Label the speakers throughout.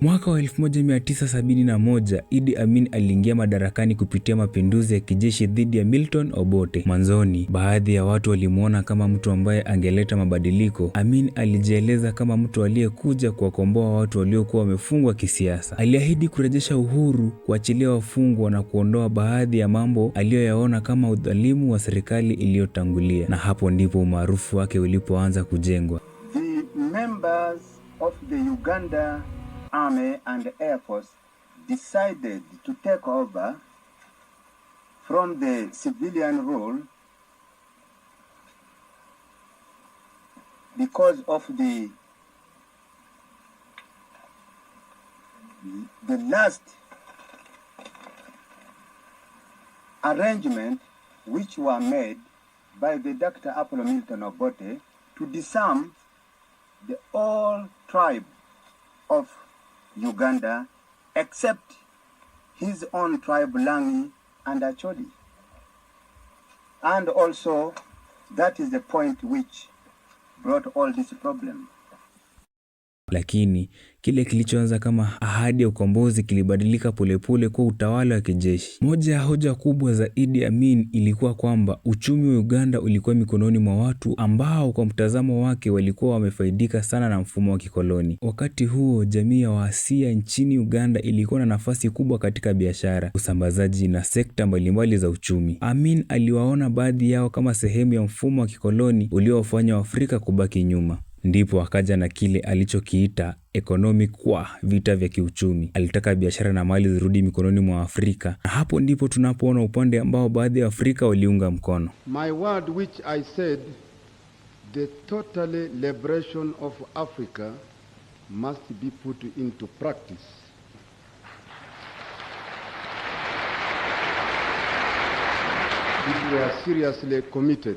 Speaker 1: Mwaka wa 1971, Idi Amin aliingia madarakani kupitia mapinduzi ya kijeshi dhidi ya Milton Obote. Mwanzoni, baadhi ya watu walimuona kama mtu ambaye angeleta mabadiliko. Amin alijieleza kama mtu aliyekuja kuwakomboa watu waliokuwa wamefungwa kisiasa. Aliahidi kurejesha uhuru, kuachilia wafungwa na kuondoa baadhi ya mambo aliyoyaona kama udhalimu wa serikali iliyotangulia. Na hapo ndipo umaarufu wake ulipoanza kujengwa.
Speaker 2: The members of the Uganda Army and Air Force decided to take over from the civilian rule because of the last arrangement which were made by the Dr. Apollo Milton Obote to disarm the all tribe of Uganda except his own tribe Langi and Acholi. And also that is the point which brought all this problem.
Speaker 1: Lakini kile kilichoanza kama ahadi ya ukombozi kilibadilika polepole kwa utawala wa kijeshi. Moja ya hoja kubwa za Idi Amin ilikuwa kwamba uchumi wa Uganda ulikuwa mikononi mwa watu ambao kwa mtazamo wake walikuwa wamefaidika sana na mfumo wa kikoloni. Wakati huo, jamii ya Waasia nchini Uganda ilikuwa na nafasi kubwa katika biashara, usambazaji na sekta mbalimbali za uchumi. Amin aliwaona baadhi yao kama sehemu ya mfumo wa kikoloni uliowafanya Waafrika kubaki nyuma. Ndipo akaja na kile alichokiita economic war, vita vya kiuchumi. Alitaka biashara na mali zirudi mikononi mwa Afrika. Na hapo ndipo tunapoona upande ambao baadhi ya Afrika waliunga mkono.
Speaker 3: My word which I said, the total liberation of Africa must be put into practice. We are seriously committed.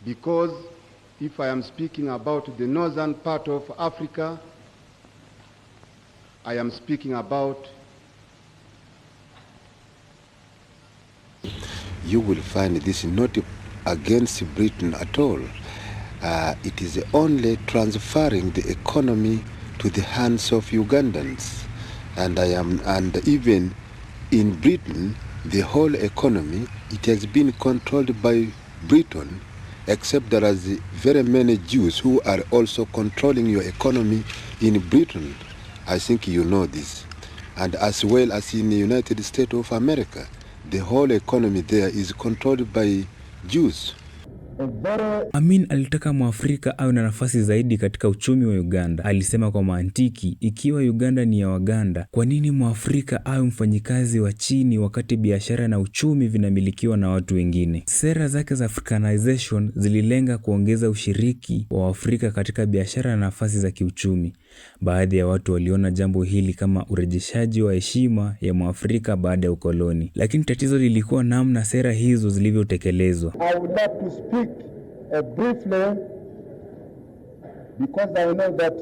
Speaker 3: Because if I am speaking about the northern part of Africa, I am speaking about...
Speaker 4: You will find this not against Britain at all. It is only transferring the economy to the hands of Ugandans. And even in Britain, the whole economy, it has been controlled by Britain, except there are very many Jews who are also controlling your economy in Britain. I think you know this. And as well as in the United States of America, the whole economy there is controlled by Jews.
Speaker 1: Amin alitaka Mwafrika awe na nafasi zaidi katika uchumi wa Uganda. Alisema kwa mantiki, ikiwa Uganda ni ya Waganda, kwa nini Mwafrika awe mfanyikazi wa chini wakati biashara na uchumi vinamilikiwa na watu wengine? Sera zake za Africanization zililenga kuongeza ushiriki wa Waafrika katika biashara na nafasi za kiuchumi. Baadhi ya watu waliona jambo hili kama urejeshaji wa heshima ya Mwafrika baada ya ukoloni. Lakini tatizo lilikuwa namna sera hizo zilivyotekelezwa.
Speaker 3: I would like to speak briefly because I know that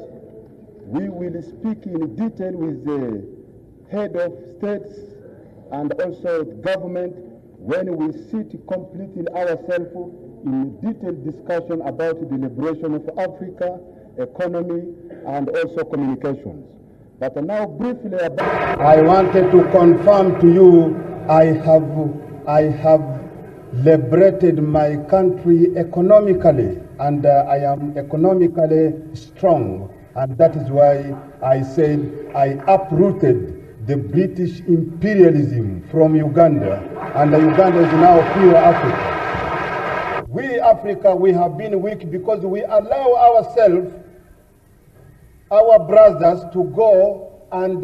Speaker 3: we will speak in detail with the head of states and also government when we sit completing ourselves in detailed discussion about the liberation of Africa, economy, and also communications. But now briefly about... I wanted to confirm to you, I have liberated my country economically, and I am economically strong, and that is why I said I uprooted the British imperialism from Uganda, and Uganda is now pure Africa. We Africa, we have been weak because we allow ourselves, our brothers, to go and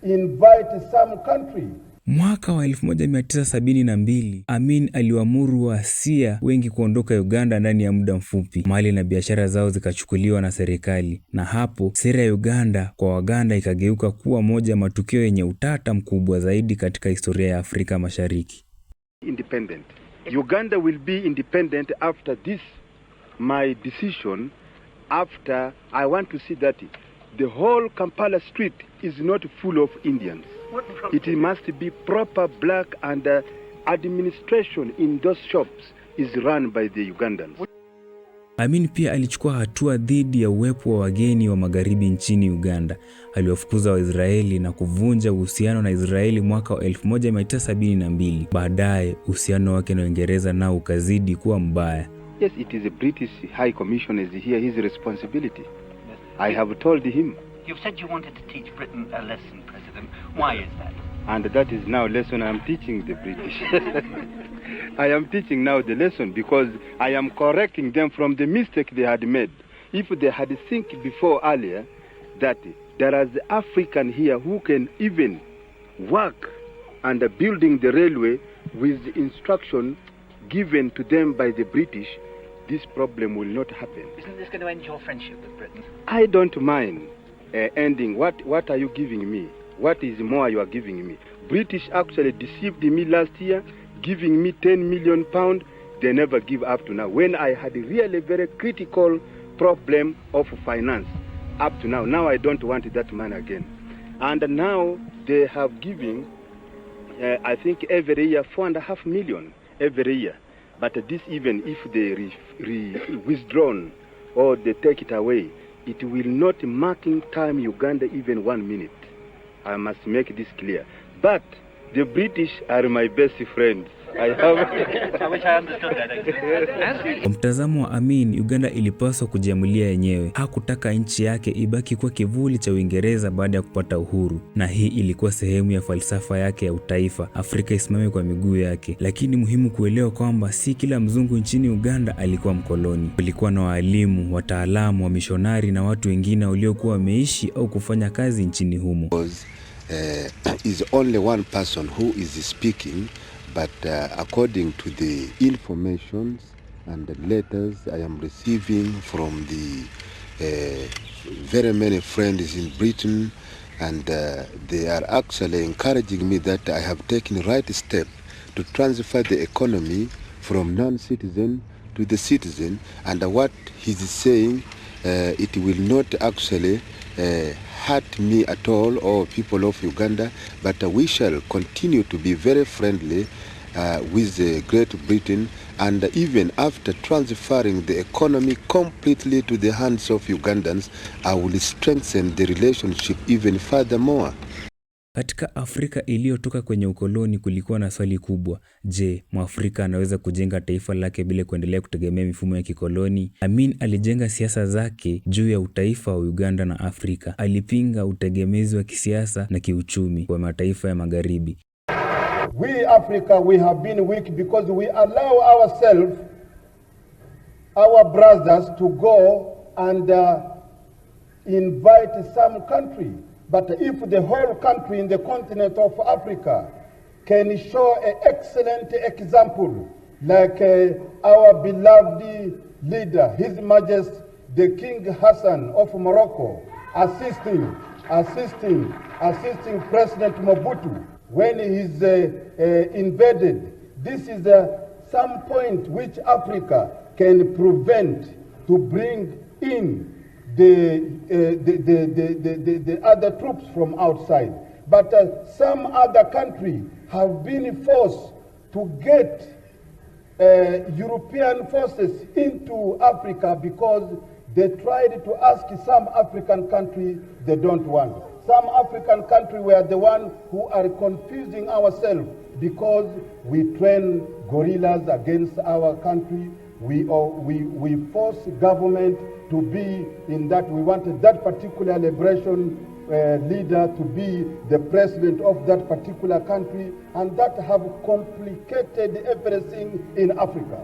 Speaker 3: invite some country.
Speaker 1: Mwaka wa 1972, Amin aliwaamuru Waasia wengi kuondoka Uganda ndani ya muda mfupi. Mali na biashara zao zikachukuliwa na serikali. Na hapo, sera ya Uganda kwa Waganda ikageuka kuwa moja ya matukio yenye utata mkubwa zaidi katika historia ya Afrika Mashariki.
Speaker 3: Independent. Uganda will be independent after this, my decision, after I want to see that the whole Kampala street is not full of Indians. It must be proper black, and administration in those shops is run by the Ugandans.
Speaker 1: Amin pia alichukua hatua dhidi ya uwepo wa wageni wa magharibi nchini Uganda. Aliwafukuza Waisraeli na kuvunja uhusiano na Israeli mwaka wa 1972. Baadaye uhusiano wake na Uingereza nao ukazidi kuwa mbaya.
Speaker 5: Yes, it is a British High Commission is here, his responsibility. Yes. I have told him.
Speaker 6: You've said you wanted to teach Britain a lesson, President. Why is that?
Speaker 5: And that is now a lesson I am teaching the British. I am teaching now the lesson because I am correcting them from the mistake they had made. If they had think before earlier that there is African here who can even work under building the railway with instruction given to them by the British, this problem will not happen.
Speaker 6: Isn't this going to end your friendship with Britain?
Speaker 5: I don't mind ending. What are you giving me? What is more you are giving me? British actually deceived me last year, giving me 10 million pounds. They never give up to now. When I had a really very critical problem of finance, up to now. Now I don't want that money again. And now they have given, I think every year, 4.5 million every year. But this even if they withdrawn or they take it away, it will not marking time Uganda even 1 minute. I must make this clear. But the British are my best friends.
Speaker 6: I wish I understood that.
Speaker 1: Kwa mtazamo wa Amin, Uganda ilipaswa kujiamulia yenyewe. Hakutaka nchi yake ibaki kwa kivuli cha Uingereza baada ya kupata uhuru. Na hii ilikuwa sehemu ya falsafa yake ya utaifa, Afrika isimame kwa miguu yake. Lakini muhimu kuelewa kwamba si kila mzungu nchini Uganda alikuwa mkoloni. Kulikuwa na walimu, wataalamu, wamishonari na watu wengine waliokuwa wameishi au kufanya kazi nchini humo.
Speaker 4: Is only one person who is speaking, but according to the information and the letters I am receiving from the very many friends in Britain, and they are actually encouraging me that I have taken the right step to transfer the economy from non-citizen to the citizen, and what he's saying, it will not actually hurt me at all or people of Uganda, but we shall continue to be very friendly with Great Britain, and even after transferring the economy completely to the hands of Ugandans, I will strengthen the relationship even furthermore.
Speaker 1: Katika Afrika iliyotoka kwenye ukoloni kulikuwa na swali kubwa. Je, Mwafrika anaweza kujenga taifa lake bila kuendelea kutegemea mifumo ya kikoloni? Amin alijenga siasa zake juu ya utaifa wa Uganda na Afrika. Alipinga utegemezi wa kisiasa na kiuchumi kwa mataifa ya magharibi.
Speaker 3: We Africa, we have been weak because we allow ourselves, our brothers, to go and invite some country. But if the whole country in the continent of Africa can show an excellent example, like our beloved leader, His Majesty the King Hassan of Morocco, assisting President Mobutu when he's invaded, this is some point which Africa can prevent to bring in the other troops from outside. But some other country have been forced to get European forces into Africa because they tried to ask some African country they don't want. Some African country were the one who are confusing ourselves because we train guerrillas against our country. We force government to be in that. We wanted that particular liberation leader to be the president of that particular country, and that have complicated everything in Africa.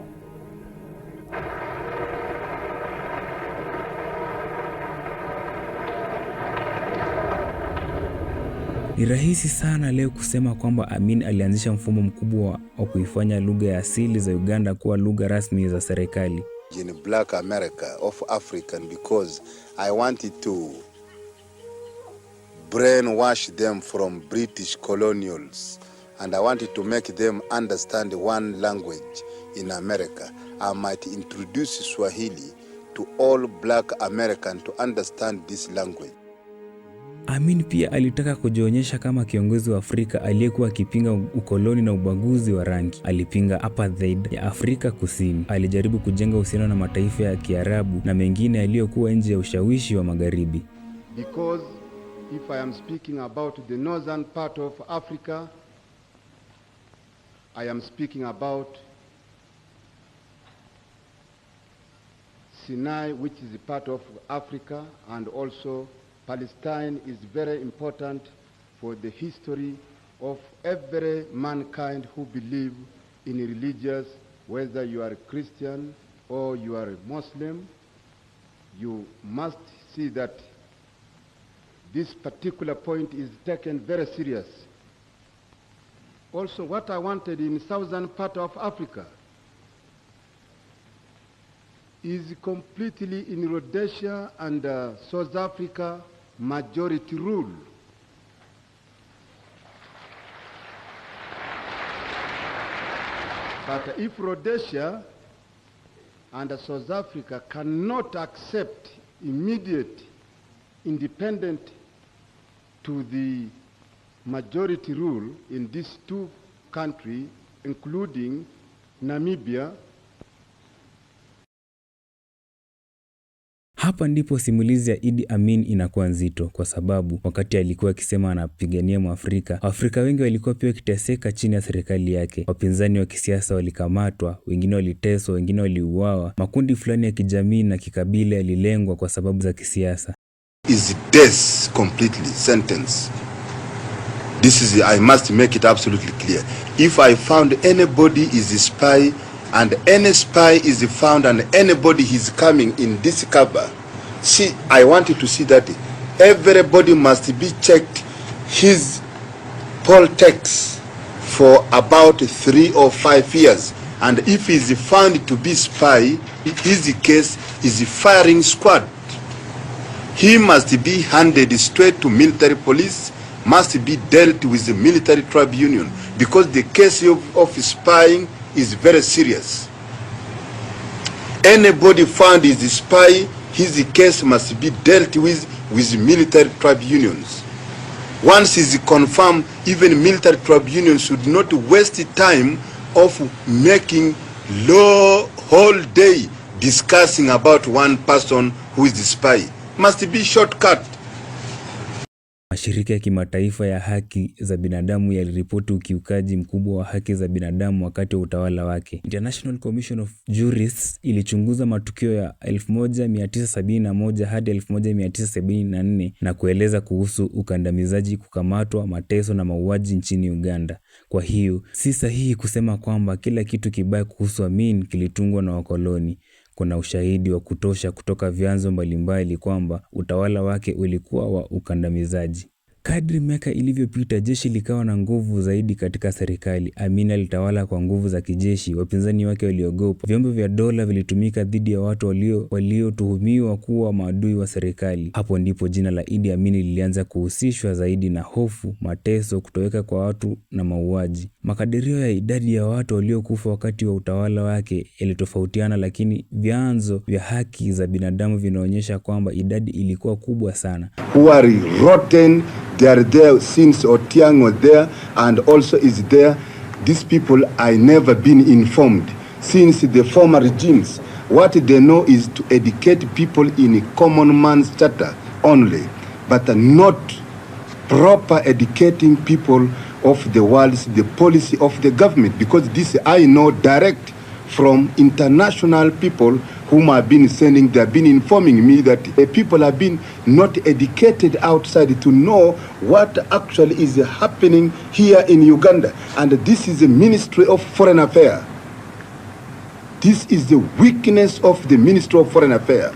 Speaker 1: Ni rahisi sana leo kusema kwamba Amin alianzisha mfumo mkubwa wa kuifanya lugha ya asili za Uganda kuwa lugha rasmi za serikali.
Speaker 4: In Black America of African, because I wanted to brainwash them from British colonials, and I wanted to make them understand one language in America. I might introduce Swahili to all Black Americans to understand this language.
Speaker 1: Amin pia alitaka kujionyesha kama kiongozi wa Afrika aliyekuwa akipinga ukoloni na ubaguzi wa rangi. Alipinga apartheid ya Afrika Kusini. Alijaribu kujenga uhusiano na mataifa ya Kiarabu na mengine yaliyokuwa nje ya ushawishi wa Magharibi.
Speaker 5: Because if I am speaking about the northern part of Africa, I am speaking about Sinai, which is a part of Africa, and also Palestine is very important for the history of every mankind who believe in religious, whether you are a Christian or you are a Muslim. You must see that this particular point is taken very serious. Also, what I wanted in southern part of Africa is completely in Rhodesia and South Africa majority rule. But if Rhodesia and South Africa cannot accept immediate independent to the majority rule in these two countries, including Namibia.
Speaker 1: Hapa ndipo simulizi ya Idi Amin inakuwa nzito, kwa sababu wakati alikuwa akisema anapigania Mwafrika, Waafrika wengi walikuwa pia wakiteseka chini ya serikali yake. Wapinzani wa kisiasa walikamatwa, wengine waliteswa, wengine waliuawa. Makundi fulani ya kijamii na kikabila yalilengwa kwa sababu za kisiasa.
Speaker 4: Is death completely sentence. This is, I must make it absolutely clear. If I found anybody is a spy, and any spy is found and anybody is coming in this cover, see, I want you to see that everybody must be checked his poll tax for about 3 or 5 years. And if he is found to be spy, his case is firing squad. He must be handed straight to military police, must be dealt with the military tribunal, because the case of spying is very serious. Anybody found is a spy, his case must be dealt with military tribunals. Once is confirmed, even military tribunals should not waste time of making whole day discussing about one person who is the spy. Must be shortcut.
Speaker 1: Mashirika ya kimataifa ya haki za binadamu yaliripoti ukiukaji mkubwa wa haki za binadamu wakati wa utawala wake. International Commission of Jurists ilichunguza matukio ya 1971 hadi 1974 na kueleza kuhusu ukandamizaji, kukamatwa, mateso na mauaji nchini Uganda. Kwa hiyo, si sahihi kusema kwamba kila kitu kibaya kuhusu Amin kilitungwa na wakoloni. Kuna ushahidi wa kutosha kutoka vyanzo mbalimbali kwamba utawala wake ulikuwa wa ukandamizaji. Kadri miaka ilivyopita, jeshi likawa na nguvu zaidi katika serikali. Amin alitawala kwa nguvu za kijeshi, wapinzani wake waliogopa. Vyombo vya dola vilitumika dhidi ya watu waliotuhumiwa kuwa maadui wa serikali. Hapo ndipo jina la Idi Amin lilianza kuhusishwa zaidi na hofu, mateso, kutoweka kwa watu na mauaji. Makadirio ya idadi ya watu waliokufa wakati wa utawala wake yalitofautiana, lakini vyanzo vya haki za binadamu vinaonyesha kwamba idadi ilikuwa kubwa sana.
Speaker 4: Who are rotten, they are there since Otiang was there and also is there. These people I never been informed since the former regimes. What they know is to educate people in a common man's charter only, but not proper educating people of the world, the policy of the government, because this I know direct from international people whom I've been sending. They've been informing me that people have been not educated outside to know what actually is happening here in Uganda. And this is the Ministry of Foreign Affairs. This is the weakness of the Ministry of Foreign Affairs.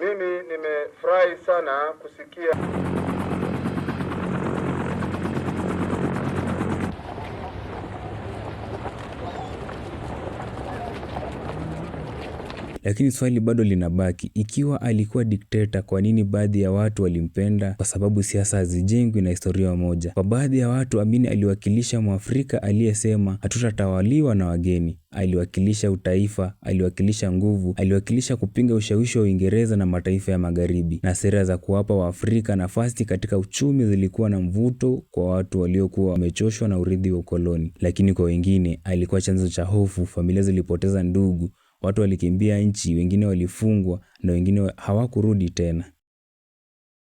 Speaker 5: Mimi nimefurahi sana kusikia
Speaker 1: Lakini swali bado linabaki, ikiwa alikuwa dikteta, kwa nini baadhi ya watu walimpenda? Kwa sababu siasa hazijengwi na historia moja. Kwa baadhi ya watu, Amin aliwakilisha Mwafrika aliyesema hatutatawaliwa na wageni. Aliwakilisha utaifa, aliwakilisha nguvu, aliwakilisha kupinga ushawishi wa Uingereza na mataifa ya magharibi, na sera za kuwapa Waafrika nafasi katika uchumi zilikuwa na mvuto kwa watu waliokuwa wamechoshwa na urithi wa ukoloni. Lakini kwa wengine alikuwa chanzo cha hofu. Familia zilipoteza ndugu, watu walikimbia nchi, wengine walifungwa na wengine hawakurudi tena.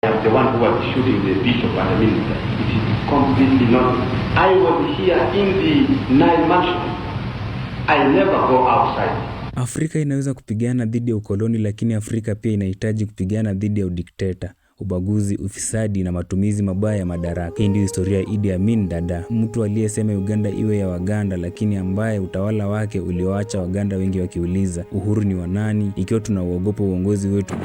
Speaker 7: The one who was shooting the bishop and the minister. It is completely not. I was here in the Nile mansion. I never go outside.
Speaker 1: Afrika inaweza kupigana dhidi ya ukoloni, lakini Afrika pia inahitaji kupigana dhidi ya udikteta, ubaguzi, ufisadi na matumizi mabaya ya madaraka. Hii ndio historia ya Idi Amin Dada, mtu aliyesema Uganda iwe ya Waganda, lakini ambaye utawala wake ulioacha Waganda wengi wakiuliza uhuru ni wa nani ikiwa tunauogopa uongozi wetu.